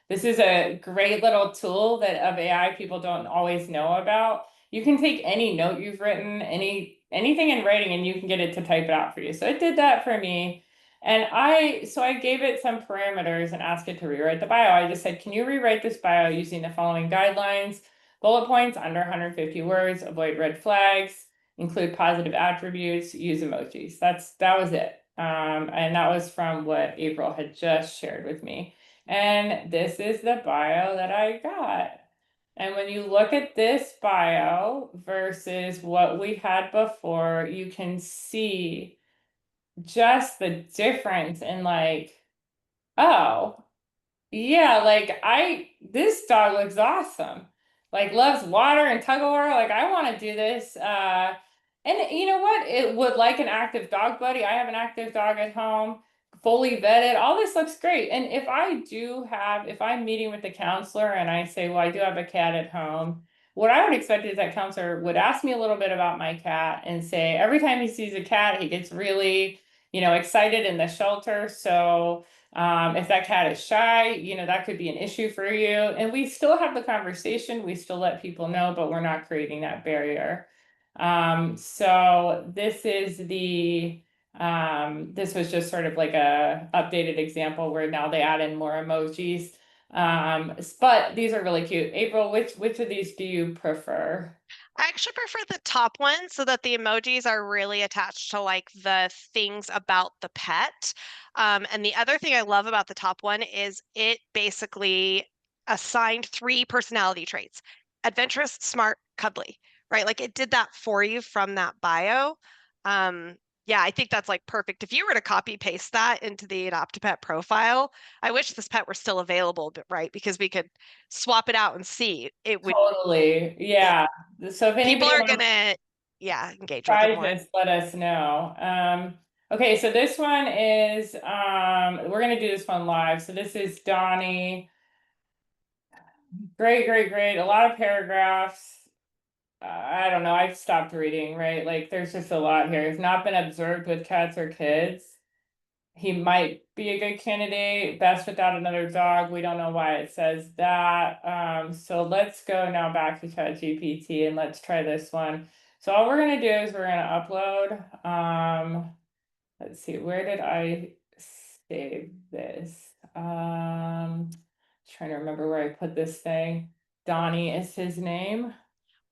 This is a great little tool that of AI people don't always know about. You can take any note you've written, anything in writing, and you can get it to type it out for you. So it did that for me. And I gave it some parameters and asked it to rewrite the bio. I just said, can you rewrite this bio using the following guidelines? Bullet points under 150 words, avoid red flags, include positive attributes, use emojis. That was it. And that was from what April had just shared with me. And this is the bio that I got. And when you look at this bio versus what we had before, you can see just the difference in like, oh, yeah, like this dog looks awesome. Like loves water and tug of war. Like I want to do this. And you know what? It would like an active dog buddy. I have an active dog at home, fully vetted. All this looks great. And if I'm meeting with the counselor and I say, well, I do have a cat at home, what I would expect is that counselor would ask me a little bit about my cat and say, every time he sees a cat, he gets really, excited in the shelter. So if that cat is shy, that could be an issue for you. And we still have the conversation. We still let people know, but we're not creating that barrier. So this was just sort of like a updated example where now they add in more emojis. But these are really cute. April, which of these do you prefer? I actually prefer the top one so that the emojis are really attached to like the things about the pet. And the other thing I love about the top one is it basically assigned 3 personality traits: adventurous, smart, cuddly, right? Like it did that for you from that bio. Yeah, I think that's like perfect. If you were to copy paste that into the Adopt-a-Pet profile, I wish this pet were still available, but right, because we could swap it out and see. It would, Totally. Yeah. So if people anybody are wants gonna, yeah, engage with it try more. this, let us know. Okay, so this one is we're gonna do this one live. So this is Donnie. Great, great, great. A lot of paragraphs. I don't know. I've stopped reading, right? Like there's just a lot here. He's not been observed with cats or kids. He might be a good candidate, best without another dog. We don't know why it says that. So let's go now back to ChatGPT and let's try this one. So all we're gonna do is we're gonna upload. Let's see, where did I save this? Trying to remember where I put this thing. Donnie is his name.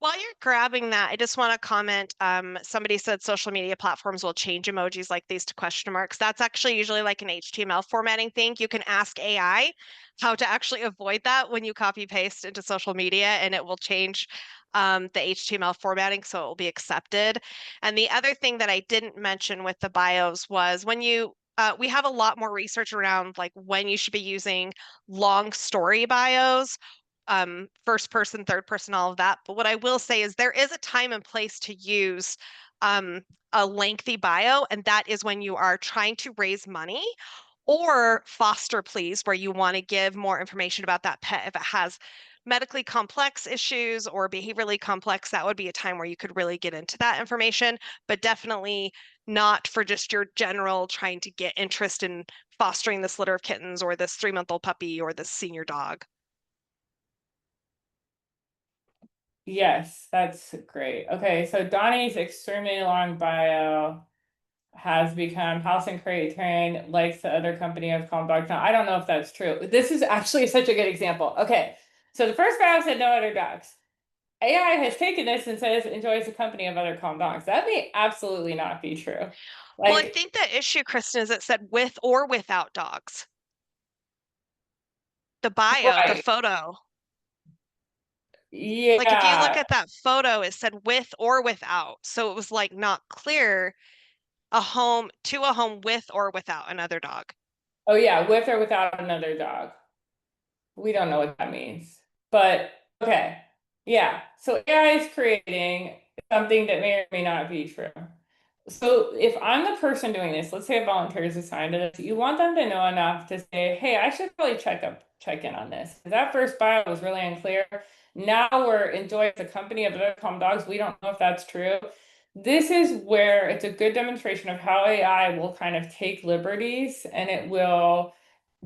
While you're grabbing that, I just want to comment. Somebody said social media platforms will change emojis like these to question marks. That's actually usually like an HTML formatting thing. You can ask AI how to actually avoid that when you copy paste into social media, and it will change the HTML formatting so it will be accepted. And the other thing that I didn't mention with the bios was when we have a lot more research around like when you should be using long story bios, first person, third person, all of that. But what I will say is there is a time and place to use a lengthy bio, and that is when you are trying to raise money or foster pleas, where you want to give more information about that pet. If it has medically complex issues or behaviorally complex, that would be a time where you could really get into that information, but definitely not for just your general trying to get interest in fostering this litter of kittens or this 3-month-old puppy or this senior dog. Yes, that's great. Okay, so Donnie's extremely long bio has become house and crate trained, likes the other company of calm dogs. Now, I don't know if that's true. This is actually such a good example. Okay, so the first bio said no other dogs. AI has taken this and says enjoys the company of other calm dogs. That may absolutely not be true. Well, I Like, think the issue, Kristen, is it said with or without dogs. The bio, the right. photo. Like if you look Yeah. at that photo, it said with or without. So it was like not clear a home with or without another dog. Oh, yeah, with or without another dog. We don't know what that means. But okay. Yeah. So AI is creating something that may or may not be true. So if I'm the person doing this, let's say a volunteer is assigned to this, you want them to know enough to say, hey, I should probably check in on this. That first bio was really unclear. Now we're enjoying the company of other calm dogs. We don't know if that's true. This is where it's a good demonstration of how AI will kind of take liberties, and it will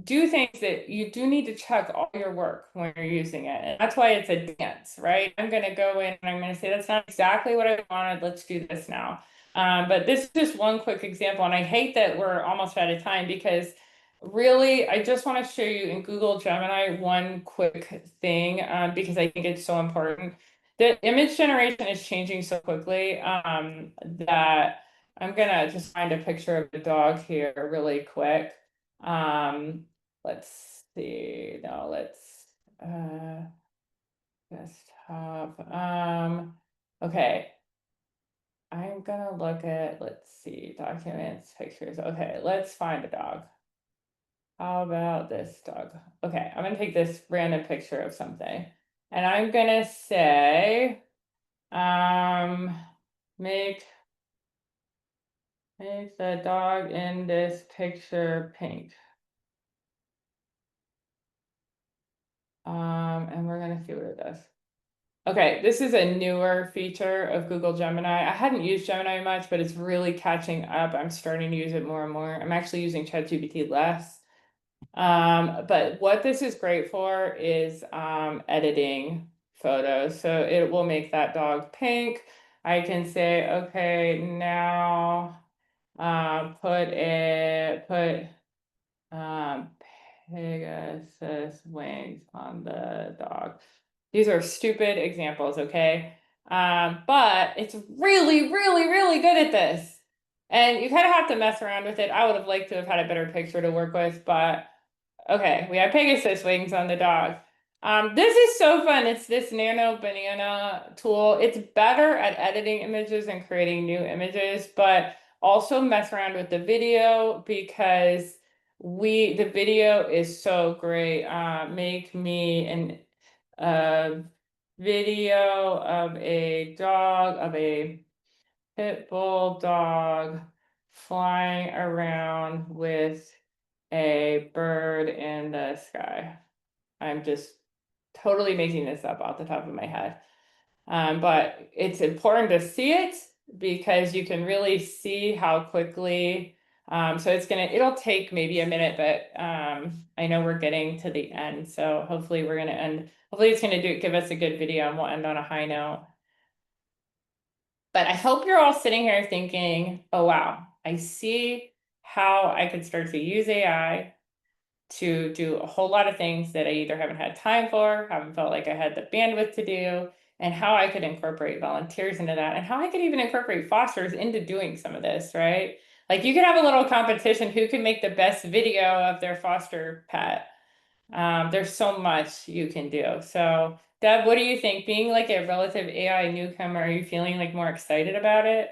do things that you do need to check all your work when you're using it. And that's why it's a dance, right? I'm going to go in and I'm going to say, that's not exactly what I wanted. Let's do this now. But this is just one quick example. And I hate that we're almost out of time because really, I just want to show you in Google Gemini one quick thing because I think it's so important. The image generation is changing so quickly that I'm going to just find a picture of the dog here really quick. Let's see. No, let's desktop. Okay. I'm gonna look at, let's see, documents, pictures. Okay, let's find a dog. How about this dog? Okay, I'm gonna take this random picture of something. And I'm gonna say, make the dog in this picture pink. And we're gonna see what it does. Okay, this is a newer feature of Google Gemini. I hadn't used Gemini much, but it's really catching up. I'm starting to use it more and more. I'm actually using ChatGPT less. But what this is great for is editing photos. So it will make that dog pink. I can say, okay, now put um, Pegasus wings on the dog. These are stupid examples, okay? But it's really, really, really good at this. And you kind of have to mess around with it. I would have liked to have had a better picture to work with, but okay, we have Pegasus wings on the dog. This is so fun. It's this nano banana tool. It's better at editing images and creating new images, but also mess around with the video because the video is so great. Make me a video of a dog, of a pit bull dog flying around with a bird in the sky. I'm just totally making this up off the top of my head. But it's important to see it because you can really see how quickly. So it'll take maybe a minute, but I know we're getting to the end. So hopefully we're gonna end. Hopefully it's gonna give us a good video and we'll end on a high note. But I hope you're all sitting here thinking, oh wow, I see how I could start to use AI to do a whole lot of things that I either haven't had time for, haven't felt like I had the bandwidth to do, and how I could incorporate volunteers into that, and how I could even incorporate fosters into doing some of this, right? Like you could have a little competition who can make the best video of their foster pet. There's so much you can do. So Deb, what do you think? Being like a relative AI newcomer, are you feeling like more excited about it?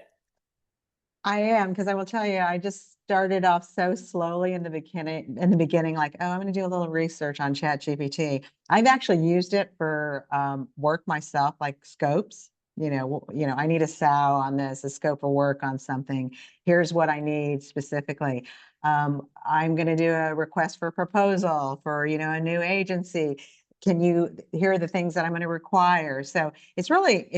I am, because I will tell you, I just started off so slowly in the beginning, like, oh, I'm going to do a little research on ChatGPT. I've actually used it for work myself, like scopes. I need a sow on this, a scope of work on something. Here's what I need specifically. I'm going to do a request for proposal for, a new agency. Here are the things that I'm going to require. So it's really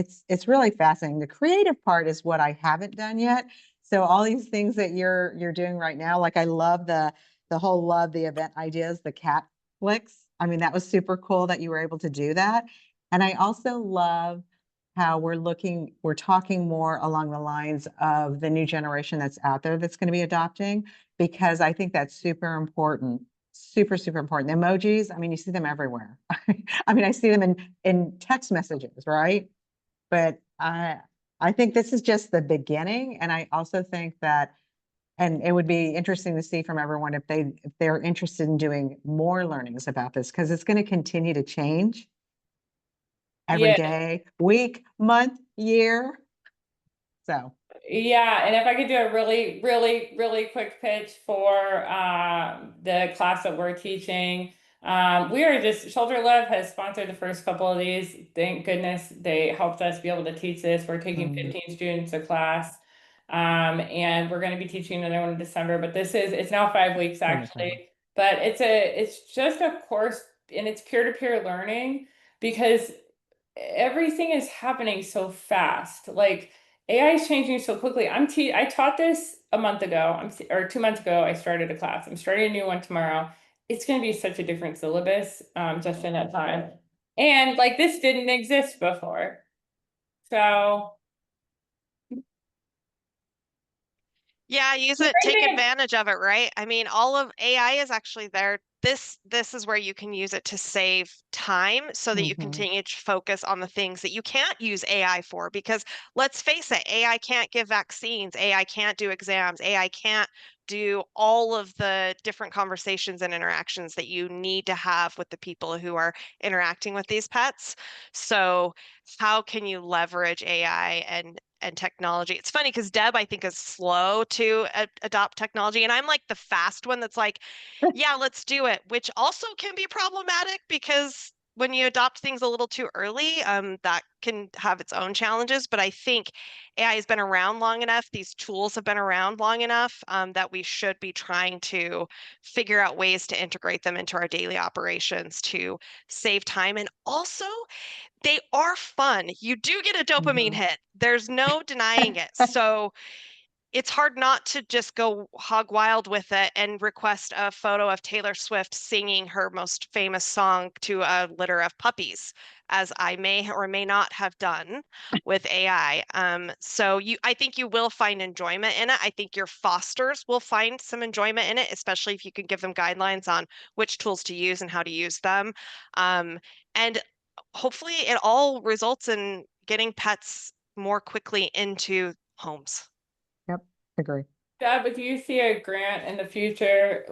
fascinating. The creative part is what I haven't done yet. So all these things that you're doing right now, like I love the event ideas, the cat flicks. I mean, that was super cool that you were able to do that. And I also love how we're talking more along the lines of the new generation that's out there that's going to be adopting, because I think that's super important. Super, super important. The emojis, I mean, you see them everywhere. I mean, I see them in text messages, right? But I think this is just the beginning. And I also think that, and it would be interesting to see from everyone if they're interested in doing more learnings about this, because it's going to continue to change every Yeah. day, week, month, year. So Yeah, and if I could do a really, really, really quick pitch for the class that we're teaching. We are just, Shoulder Love has sponsored the first couple of these. Thank goodness they helped us be able to teach this. We're taking 15 students a class. And we're going to be teaching another one in December, but it's now 5 weeks Wonderful. actually. But it's just a course, and it's peer-to-peer learning because everything is happening so fast. Like AI is changing so quickly. I taught this a month ago. Or 2 months ago, I started a class. I'm starting a new one tomorrow. It's going to be such a different syllabus, just in that time. And like this didn't exist before. So Yeah, use the it, great take thing advantage of it, right? I mean, all of AI is actually there. This is where you can use it to save time so that you Mhm. continue to focus on the things that you can't use AI for. Because let's face it, AI can't give vaccines, AI can't do exams, AI can't do all of the different conversations and interactions that you need to have with the people who are interacting with these pets. So how can you leverage AI and technology? It's funny because Deb, I think, is slow to adopt technology, and I'm like the fast one that's like, yeah, let's do it, which also can be problematic because when you adopt things a little too early, that can have its own challenges. But I think AI has been around long enough, these tools have been around long enough, that we should be trying to figure out ways to integrate them into our daily operations to save time. And also, they are fun. You do get a dopamine Mhm. hit. There's no denying it. So it's hard not to just go hog wild with it and request a photo of Taylor Swift singing her most famous song to a litter of puppies, as I may or may not have done with AI. I think you will find enjoyment in it. I think your fosters will find some enjoyment in it, especially if you can give them guidelines on which tools to use and how to use them. And hopefully it all results in getting pets more quickly into homes. Yep, agree. Deb, if you see a grant in the future,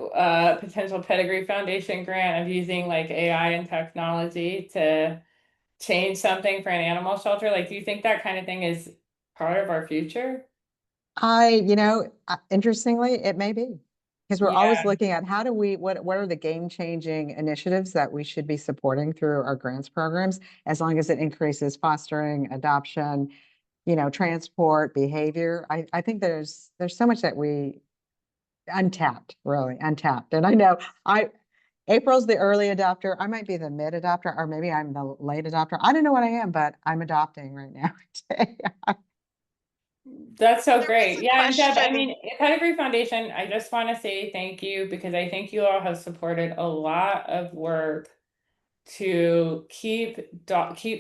potential Pedigree Foundation grant of using like AI and technology to change something for an animal shelter, like, do you think that kind of thing is part of our future? Interestingly, it may be. Because we're always Yeah. looking at how do we, what are the game-changing initiatives that we should be supporting through our grants programs, as long as it increases fostering, adoption, transport, behavior. I think there's so much that we untapped, really untapped. And I know April's the early adopter. I might be the mid adopter, or maybe I'm the late adopter. I don't know what I am, but I'm adopting right now. That's so There was great. a Yeah, and Deb, I question. mean, Pedigree Foundation, I just want to say thank you because I think you all have supported a lot of work to keep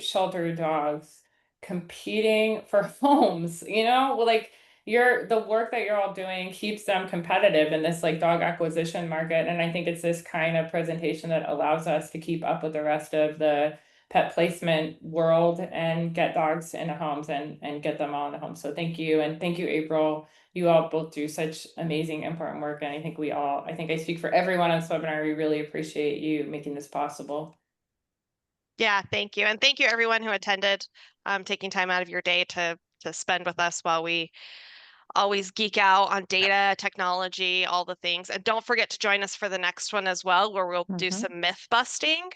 shelter dogs competing for homes, well, like the work that you're all doing keeps them competitive in this like dog acquisition market. And I think it's this kind of presentation that allows us to keep up with the rest of the pet placement world and get dogs into homes and get them all in the home. So thank you. And thank you, April. You all both do such amazing, important work. And I think I speak for everyone on this webinar. We really appreciate you making this possible. Yeah, thank you. And thank you everyone who attended, taking time out of your day to spend with us while we always geek out on data, technology, all the things. And don't forget to join us for the next one as well, where we'll do Mhm. some myth busting,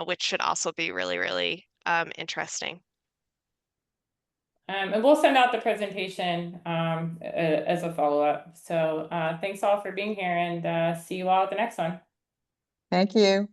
which should also be really, really interesting. And we'll send out the presentation as a follow-up. So thanks all for being here, and see you all at the next one. Thank you.